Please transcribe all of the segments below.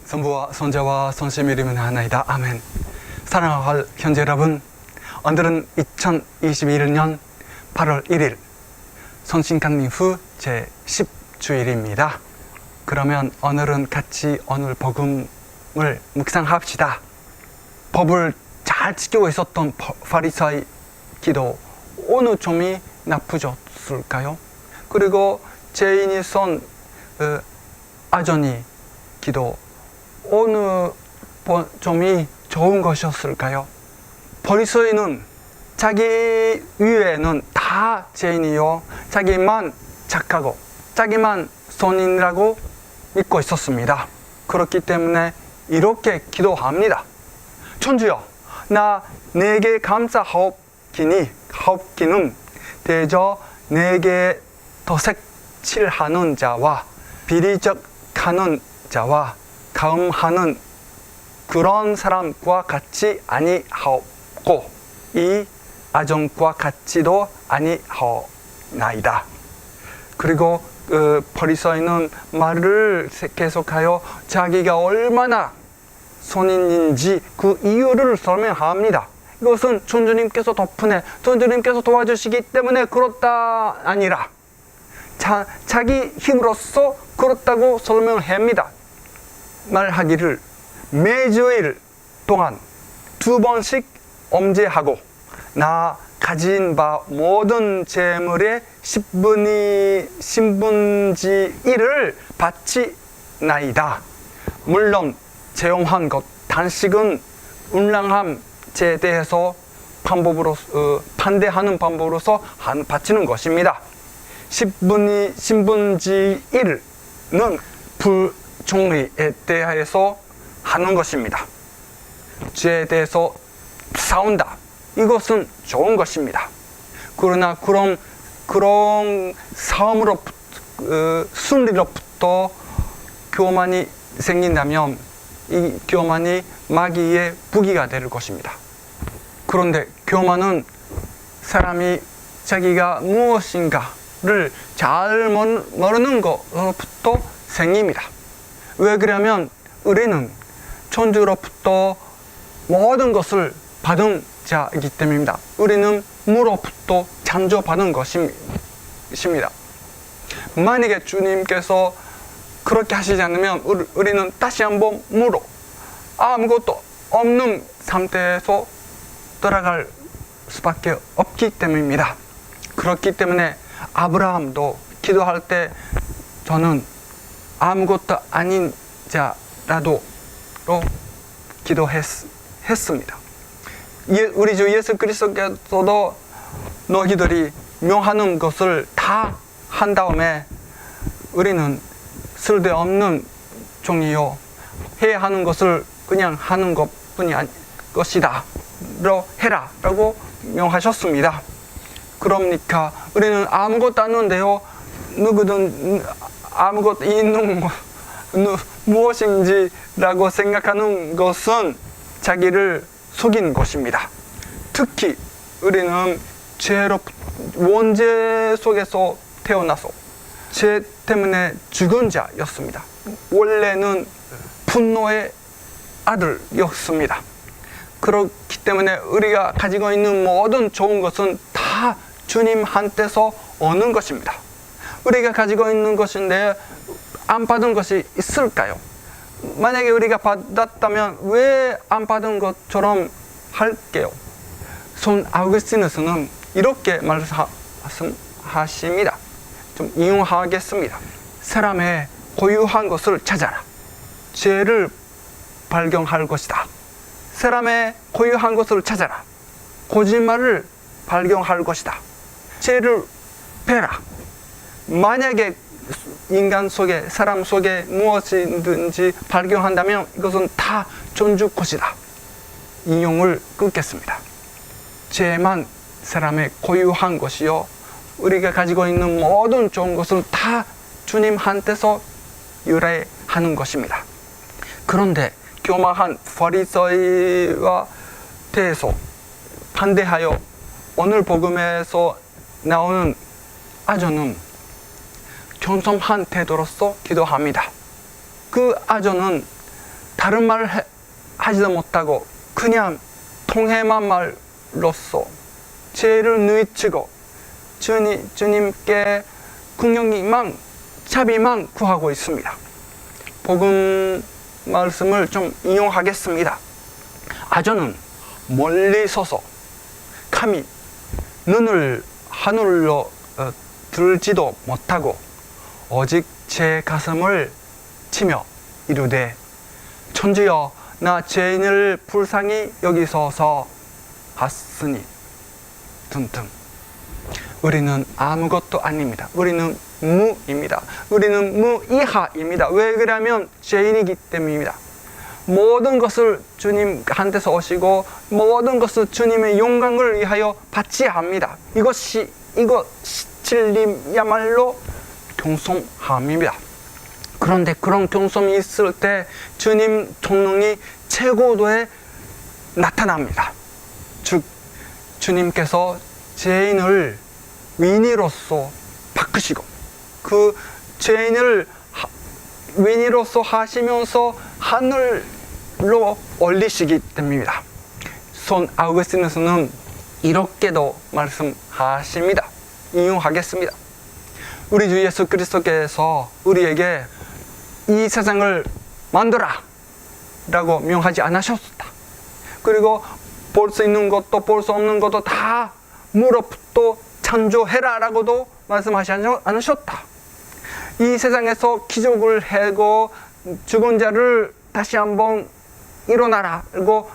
성부와 성자와 성심의 이름은 하나이다. 아멘. 사랑할 형제 여러분, 오늘은 2021년 8월 1일 성신강림 후 제10주일입니다. 그러면 오늘은 같이 오늘 복음을 묵상합시다. 법을 잘 지키고 있었던 바리사이 기도 어느 점이 나쁘셨을까요? 그리고 죄인이 선 아전이 기도 어느 점이 좋은 것이었을까요? 바리새인은 자기 위에는 다 죄인이요, 자기만 착하고 자기만 선인이라고 믿고 있었습니다. 그렇기 때문에 이렇게 기도합니다. 천주여, 나 내게 감사하옵기는 대저 내게 도색칠하는 자와 비리적하는 자와 가음하는 그런 사람과 같이 아니하옵고 이 아정과 같이도 아니하오나이다. 그리고 바리새인은 말을 계속하여 자기가 얼마나 선인인지 그 이유를 설명합니다. 이것은 천주님께서 덕분에 천주님께서 도와주시기 때문에 그렇다 아니라 자기 힘으로써 그렇다고 설명합니다. 말하기를 매주일 동안 2번씩 엄제하고 나 가진 바 모든 재물의 10분의 1을 바치나이다. 물론 제용한 것 단식은 운랑함에 대해서 반대하는 방법으로서 바치는 것입니다. 10분의 1은 불종리에 대해서 하는 것입니다. 죄에 대해서 싸운다. 이것은 좋은 것입니다. 그러나 그런 순리로부터 교만이 생긴다면 이 교만이 마귀의 무기가 될 것입니다. 그런데 교만은 사람이 자기가 무엇인가를 잘 모르는 것로부터 생깁니다. 왜 그러냐면 우리는 천주로부터 모든 것을 받은 자이기 때문입니다. 우리는 무로부터 창조받은 것입니다. 만약에 주님께서 그렇게 하시지 않으면 우리는 다시 한번 무로 아무것도 없는 상태에서 돌아갈 수밖에 없기 때문입니다. 그렇기 때문에 아브라함도 기도할 때 저는 아무것도 아닌 자라도 기도했습니다. 우리 주 예수 그리스도께서도 너희들이 명하는 것을 다 한 다음에 우리는 쓸데없는 종이요 해야 하는 것을 그냥 하는 것뿐이 것이다 해라 라고 명하셨습니다. 그러니까 우리는 아무것도 아는데요, 누구든 아무것도 있는 것 무엇인지라고 생각하는 것은 자기를 속이는 것입니다. 특히 우리는 원죄 속에서 태어나서 죄 때문에 죽은 자였습니다. 원래는 분노의 아들이었습니다. 그렇기 때문에 우리가 가지고 있는 모든 좋은 것은 다 주님한테서 오는 것입니다. 우리가 가지고 있는 것인데 안 받은 것이 있을까요? 만약에 우리가 받았다면 왜 안 받은 것처럼 할게요? 손 아우구스티누스는 이렇게 말씀하십니다. 좀 이용하겠습니다. 사람의 고유한 것을 찾아라. 죄를 발견할 것이다. 사람의 고유한 것을 찾아라. 거짓말을 발견할 것이다. 죄를 빼라. 만약에 인간 속에, 사람 속에 무엇이든지 발견한다면 이것은 다 존중 것이다. 인용을 끊겠습니다. 죄만 사람의 고유한 것이요, 우리가 가지고 있는 모든 좋은 것은 다 주님한테서 유래하는 것입니다. 그런데 교만한 바리새인과 대해서 반대하여 오늘 복음에서 나오는 아전은 겸손한 태도로서 기도합니다. 그 아전은 다른 말 하지도 못하고 그냥 통해만 말로써 죄를 뉘우치고 주님께 긍휼히만 자비만 구하고 있습니다. 복음 말씀을 좀 인용하겠습니다. 아저는 멀리 서서 감히 눈을 하늘로 들지도 못하고 오직 제 가슴을 치며 이르되 천주여 나 죄인을 불쌍히 여기소서 하으니 등등. 우리는 아무것도 아닙니다. 우리는 무입니다. 우리는 무이하입니다. 왜 그러냐면 죄인이기 때문입니다. 모든 것을 주님한테서 오시고 모든 것을 주님의 영광을 위하여 받지 합니다. 이것이 진리야말로 겸손함입니다. 그런데 그런 겸손이 있을 때 주님 종능이 최고도에 나타납니다. 즉 주님께서 죄인을 위인으로서 바꾸시고 그 죄인을 위인으로서 하시면서 하늘로 올리시기 때문입니다. 선 아우구스티누스는 이렇게도 말씀하십니다. 인용하겠습니다. 우리 주 예수 그리스도께서 우리에게 이 세상을 만들어라 라고 명하지 않으셨다. 그리고 볼 수 있는 것도 볼 수 없는 것도 다 무릎도 창조해라 라고도 말씀하지 않으셨다. 이 세상에서 기적을 하고 죽은 자를 다시 한번 일어나라고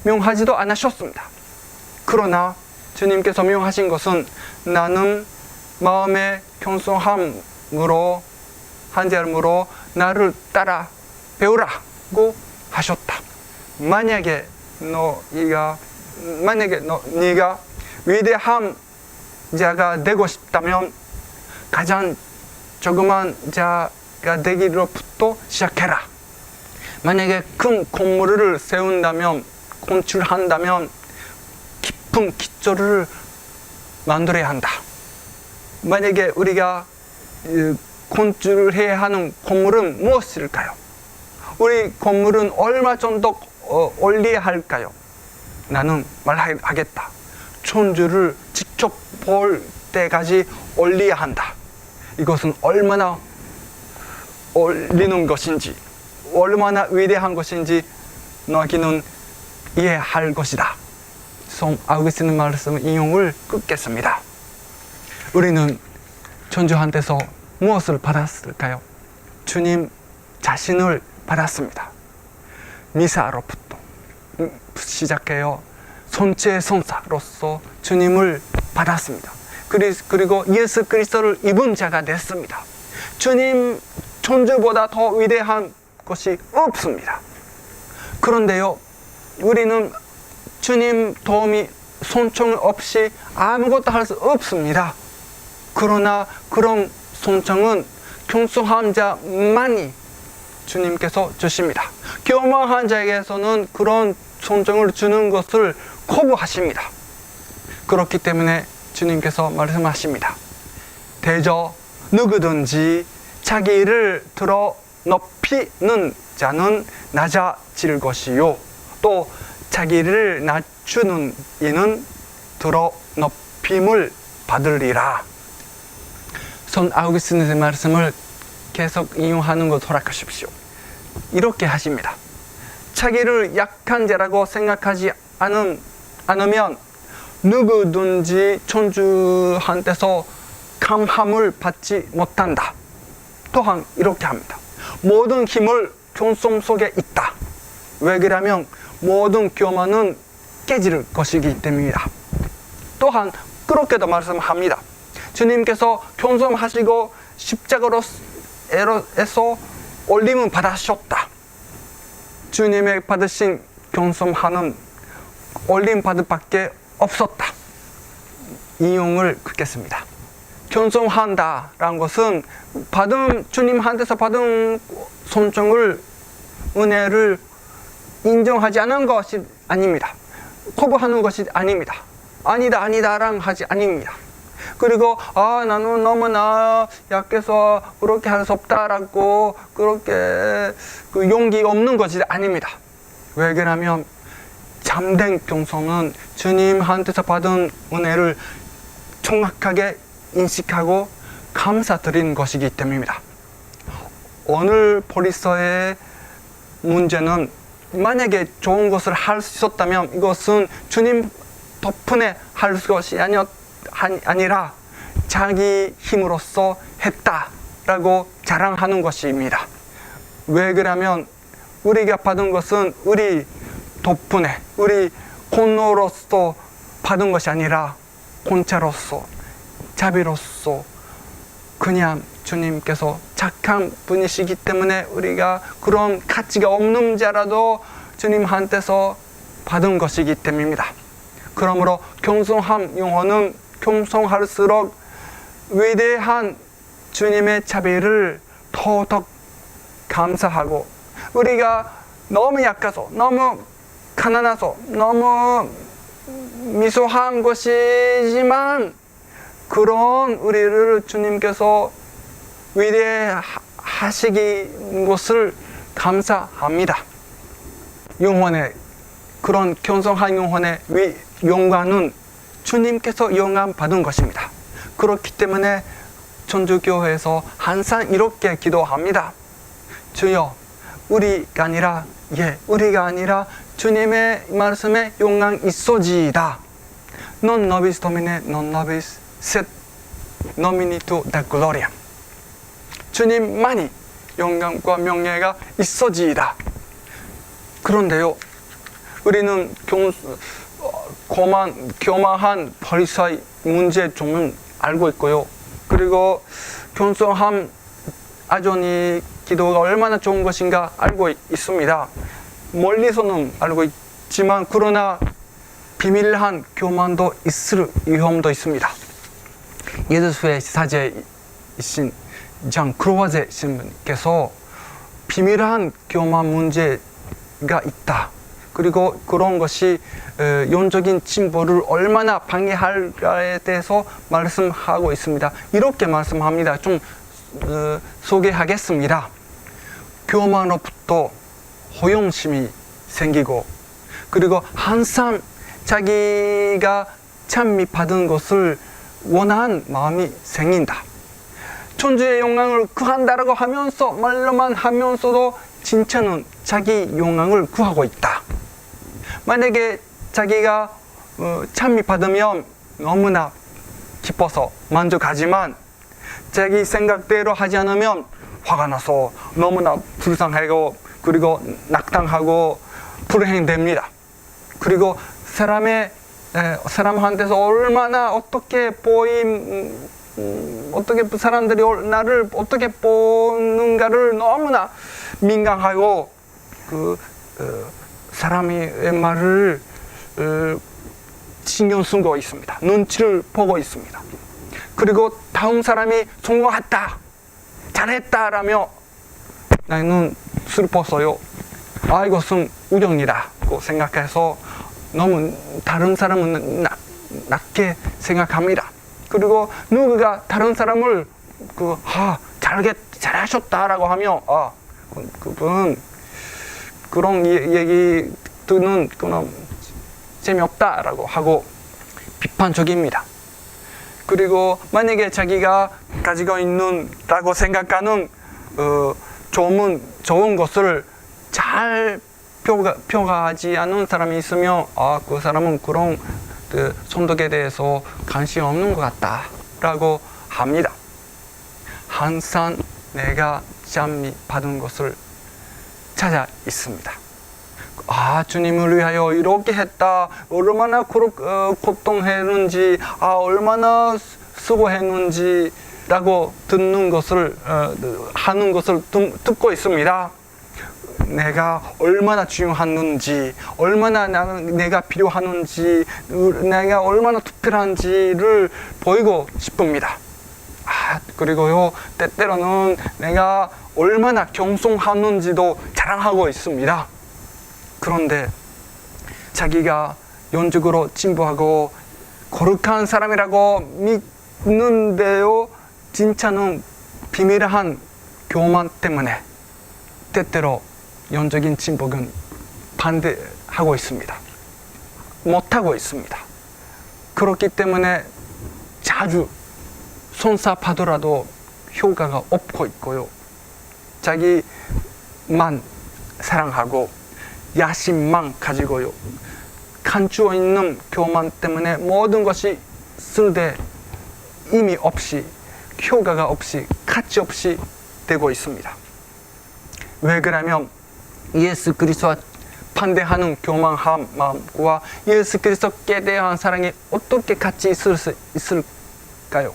명하지도 않으셨습니다. 그러나 주님께서 명하신 것은 나는 마음의 겸손함으로 한절음으로 나를 따라 배우라고 하셨다. 만약에 네가 위대한 자가 되고 싶다면 가장 조그만 자가 되기로부터 시작해라. 만약에 큰 건물을 세운다면 건축한다면 깊은 기초를 만들어야 한다. 만약에 우리가 건축을 해야 하는 건물은 무엇일까요? 우리 건물은 얼마 정도 올려야 할까요? 나는 말하겠다. 천주를 직접 볼 때까지 올려야 한다. 이것은 얼마나 올리는 것인지 얼마나 위대한 것인지 너희는 이해할 것이다. 성 아우구스티누스 말씀 인용을 끊겠습니다. 우리는 천주한테서 무엇을 받았을까요? 주님 자신을 받았습니다. 미사로부터 시작해요. 선체 선사로서 주님을 받았습니다. 그리고 예수 그리스도를 입은 자가 됐습니다. 주님 천주보다 더 위대한 것이 없습니다. 그런데요, 우리는 주님 도움이 손총 없이 아무것도 할 수 없습니다. 그러나 그런 손총은 겸손한 자만이 주님께서 주십니다. 교만한 자에게서는 그런 손총을 주는 것을 거부하십니다. 그렇기 때문에 주님께서 말씀하십니다. 대저 누구든지 자기를 들어 높이는 자는 낮아질 것이요 또 자기를 낮추는 이는 들어 높임을 받으리라. 선 아우구스티누스의 말씀을 계속 인용하는 것 허락하십시오. 이렇게 하십니다. 자기를 약한 자라고 생각하지 않으면 누구든지 천주한테서 감함을 받지 못한다. 또한 이렇게 합니다. 모든 힘을 겸손 속에 있다. 왜 그러냐면 모든 교만은 깨질 것이기 때문이다. 또한 그렇게도 말씀합니다. 주님께서 겸손하시고 십자가로에서 올림을 받으셨다. 주님의 받으신 겸손함은 올림 받을 밖에 없었다. 인용을 긋겠습니다. 겸손한다라는 것은 주님한테서 받은 손총을 은혜를 인정하지 않은 것이 아닙니다. 거부하는 것이 아닙니다. 아니다랑 하지 아닙니다. 그리고 나는 너무나 약해서 그렇게 할 수 없다라고 그렇게 그 용기 없는 것이 아닙니다. 왜 그러냐면 참된 겸손은 주님한테서 받은 은혜를 정확하게 인식하고 감사드리는 것이기 때문입니다. 오늘 보리서의 문제는 만약에 좋은 것을 할 수 있었다면 이것은 주님 덕분에 할 것이 아니라 자기 힘으로써 했다라고 자랑하는 것입니다. 왜 그러냐면 우리가 받은 것은 우리 덕분에 우리 공로로서 받은 것이 아니라 공짜로서 자비로서 그냥 주님께서 착한 분이시기 때문에 우리가 그런 가치가 없는 자라도 주님한테서 받은 것이기 때문입니다. 그러므로 겸손한 영혼은 겸손할수록 위대한 주님의 자비를 더욱 감사하고 우리가 너무 약해서 너무 가난해서 너무 미소한 것이지만 그런 우리를 주님께서 위대하시기 것을 감사합니다. 영혼의 그런 겸손한 영혼의 영광은 주님께서 영광 받은 것입니다. 그렇기 때문에 천주교회에서 항상 이렇게 기도합니다. 주여 우리가 아니라 주님의 말씀에 영광 있어지이다. Non nobis Domine, non nobis sed nomini tu da gloria. 주님만이 영광과 명예가 있어지이다. 그런데요, 우리는 교만한 바리사의 문제점은 알고 있고요. 그리고 겸손한 아존이 기도가 얼마나 좋은 것인가 알고 있습니다. 멀리서는 알고 있지만 그러나 비밀한 교만도 있을 위험도 있습니다. 예수의 사제이신 장 크로아제 신부님께서 비밀한 교만 문제가 있다. 그리고 그런 것이 영적인 진보를 얼마나 방해할까에 대해서 말씀하고 있습니다. 이렇게 말씀합니다. 좀 소개하겠습니다. 교만으로부터 호용심이 생기고 그리고 항상 자기가 참미 받은 것을 원하는 마음이 생긴다. 천주의 영광을 구한다라고 하면서 말로만 하면서도 진짜는 자기 영광을 구하고 있다. 만약에 자기가 참미 받으면 너무나 기뻐서 만족하지만 자기 생각대로 하지 않으면 화가 나서 너무나 불쌍하고 그리고 낙담하고 불행됩니다. 그리고 사람한테서 얼마나 어떻게 사람들이 나를 어떻게 보는가를 너무나 민감하고 사람의 말을 신경 쓰고 있습니다. 눈치를 보고 있습니다. 그리고 다음 사람이 성공했다, 잘했다라며 나는 슬펐어요. 이것은 우정이라고 생각해서 너무 다른 사람은 낮게 생각합니다. 그리고 누구가 다른 사람을 잘하셨다라고 하면 그분 그런 얘기 듣는 그런 재미없다라고 하고 비판적입니다. 그리고 만약에 자기가 가지고 있는다고 생각하는 좋은 것을 잘 표가하지 않은 사람이 있으면 그 사람은 그런 선덕에 대해서 관심이 없는 것 같다라고 합니다. 항상 내가 짬미 받은 것을 찾아 있습니다. 주님을 위하여 이렇게 했다. 얼마나 고통했는지, 얼마나 수고했는지라고 듣는 것을 하는 것을 듣고 있습니다. 내가 얼마나 중요했는지, 얼마나 내가 필요하는지, 내가 얼마나 특별한지를 보이고 싶습니다. 그리고요, 때때로는 내가 얼마나 겸손하는지도 자랑하고 있습니다. 그런데 자기가 영적으로 진보하고 거룩한 사람이라고 있는데요, 진짜는 비밀한 교만 때문에 때때로 영적인 진복은 반대하고 있습니다. 못하고 있습니다. 그렇기 때문에 자주 손사파더라도 효과가 없고 있고요. 자기만 사랑하고 야심만 가지고요. 감추어 있는 교만 때문에 모든 것이 쓸데 의미 없이, 효과가 없이, 가치 없이 되고 있습니다. 왜 그러냐면 예수 그리스도와 반대하는 교만한 마음과 예수 그리스도께 대한 사랑이 어떻게 같이 있을 수 있을까요?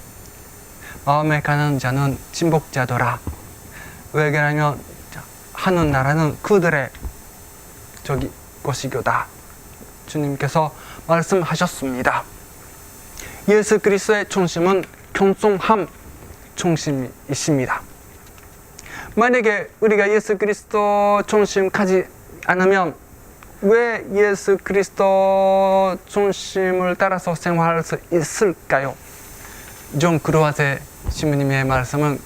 마음에 가는 자는 진복자더라. 왜 그러냐면 하는 나라는 그들의 것이교다. 주님께서 말씀하셨습니다. 예수 그리스도의 중심은 겸손함 중심이십니다. 만약에 우리가 예수 그리스도 중심 가지 않으면 왜 예수 그리스도 중심을 따라서 생활할 수 있을까요? 존 그루아제 신부님의 말씀은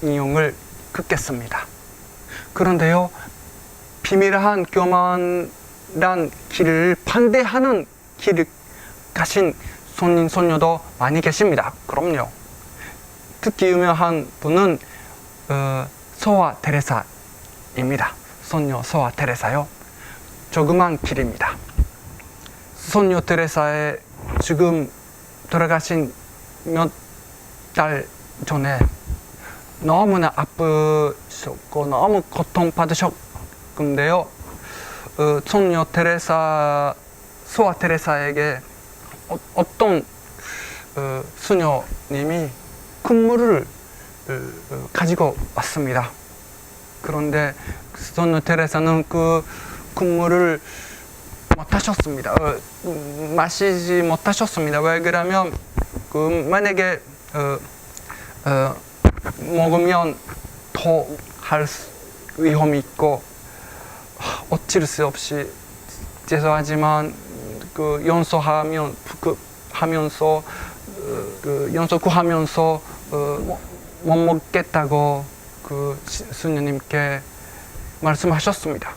인용을 긋겠습니다. 그런데요, 비밀한 교만한 길을 반대하는 길을 가신 손님, 손녀도 많이 계십니다. 그럼요. 특히 유명한 분은 소아 테레사입니다. 손녀 소아 테레사요. 조그만 길입니다. 손녀 테레사의 지금 돌아가신 몇 달 전에 너무나 아프셨고 너무 고통받으셨는데요. 손녀 테레사, 소아 테레사에게 어떤 수녀님이 군물을 가지고 왔습니다. 그런데 손녀 테레사는 그 군물을 못하셨습니다. 마시지 못하셨습니다. 왜 그러면 만약에 먹으면 더 할 위험이 있고 어쩔 수 없이 죄송하지만 연소 구하면서 못 먹겠다고 수녀님께 말씀하셨습니다.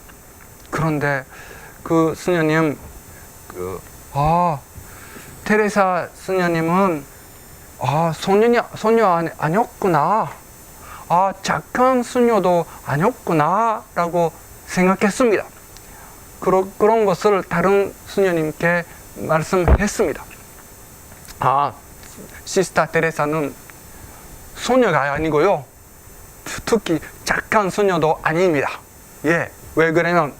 그런데 그 수녀님 테레사 수녀님은 소녀 아니었구나. 착한 수녀도 아니었구나 라고 생각했습니다. 그런 것을 다른 수녀님께 말씀했습니다. 시스타 테레사는 소녀가 아니고요. 특히 착한 수녀도 아닙니다. 예, 왜 그러냐면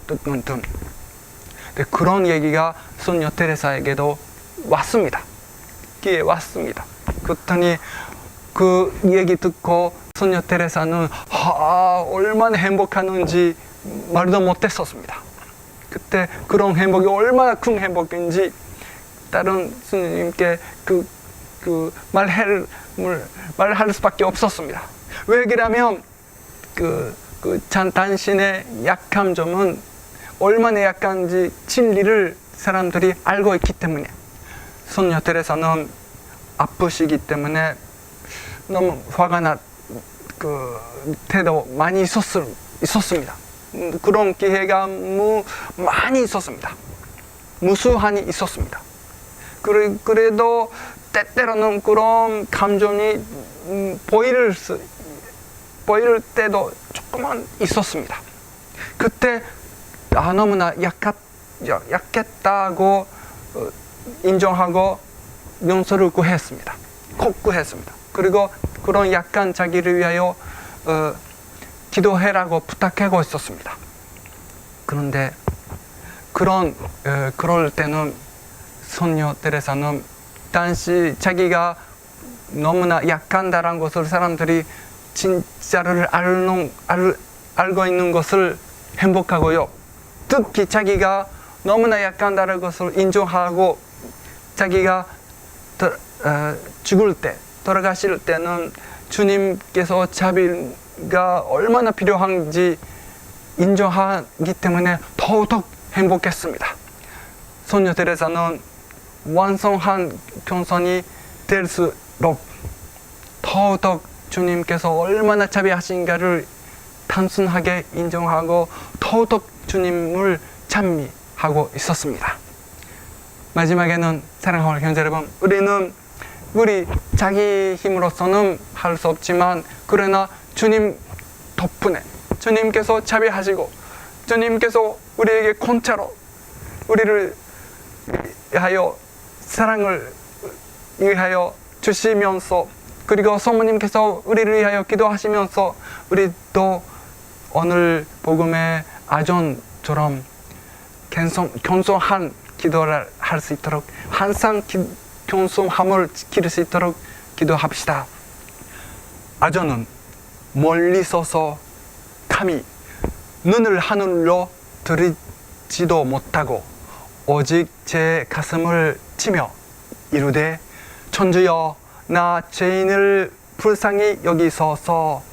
그런 얘기가 소녀 테레사에게도 왔습니다. 귀에 왔습니다. 그랬더니 그 얘기 듣고 소녀 테레사는 얼마나 행복하는지 말도 못했었습니다. 그때 그런 행복이 얼마나 큰 행복인지 다른 스님께 말할 수밖에 없었습니다. 왜 그러냐면 당신의 약한 점은 얼마나 약한지 진리를 사람들이 알고 있기 때문에 손녀 테레사는 아프시기 때문에 너무 화가 나 때도 많이 있었습니다. 그런 기회가 많이 있었습니다. 무수하니 있었습니다. 그래도 때때로는 그런 감정이 보일 때도 조금만 있었습니다. 그때 너무나 약했다고 인정하고 용서를 구했습니다. 꼭 구했습니다. 그리고 그런 약한 자기를 위하여 기도해라고 부탁하고 있었습니다. 그런데 그럴 때는 손녀 테레사는 당시 자기가 너무나 약한다는 것을 사람들이 진짜를 알고 있는 것을 행복하고요. 특히 자기가 너무나 약한다는 것을 인정하고 자기가 죽을 때, 돌아가실 때는 주님께서 자비가 얼마나 필요한지 인정하기 때문에 더욱 행복했습니다. 손녀 테레사는 완성한 겸손이 될수록 더욱 주님께서 얼마나 자비하신가를 단순하게 인정하고 더욱 주님을 찬미하고 있었습니다. 마지막에는 사랑하는 형제 여러분, 우리는 우리 자기 힘으로서는 할 수 없지만 그러나 주님 덕분에 주님께서 자비하시고 주님께서 우리에게 공짜로 우리를 위하여 사랑을 위하여 주시면서 그리고 성모님께서 우리를 위하여 기도하시면서 우리도 오늘 복음의 아전처럼 겸손한 기도를 할 수 있도록 항상 겸손함을 지킬 수 있도록 기도합시다. 아전은 멀리 서서 감히 눈을 하늘로 들이지도 못하고 오직 제 가슴을 치며 이르되 천주여 나 죄인을 불쌍히 여기소서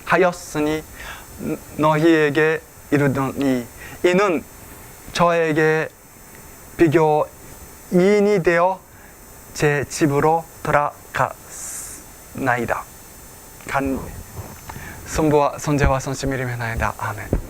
하였으니 너희에게 이르더니 이는 저에게 비교 2인이 되어 제 집으로 돌아가나이다. 간 선부와 선제와 선심이 이름에 나이다. 아멘.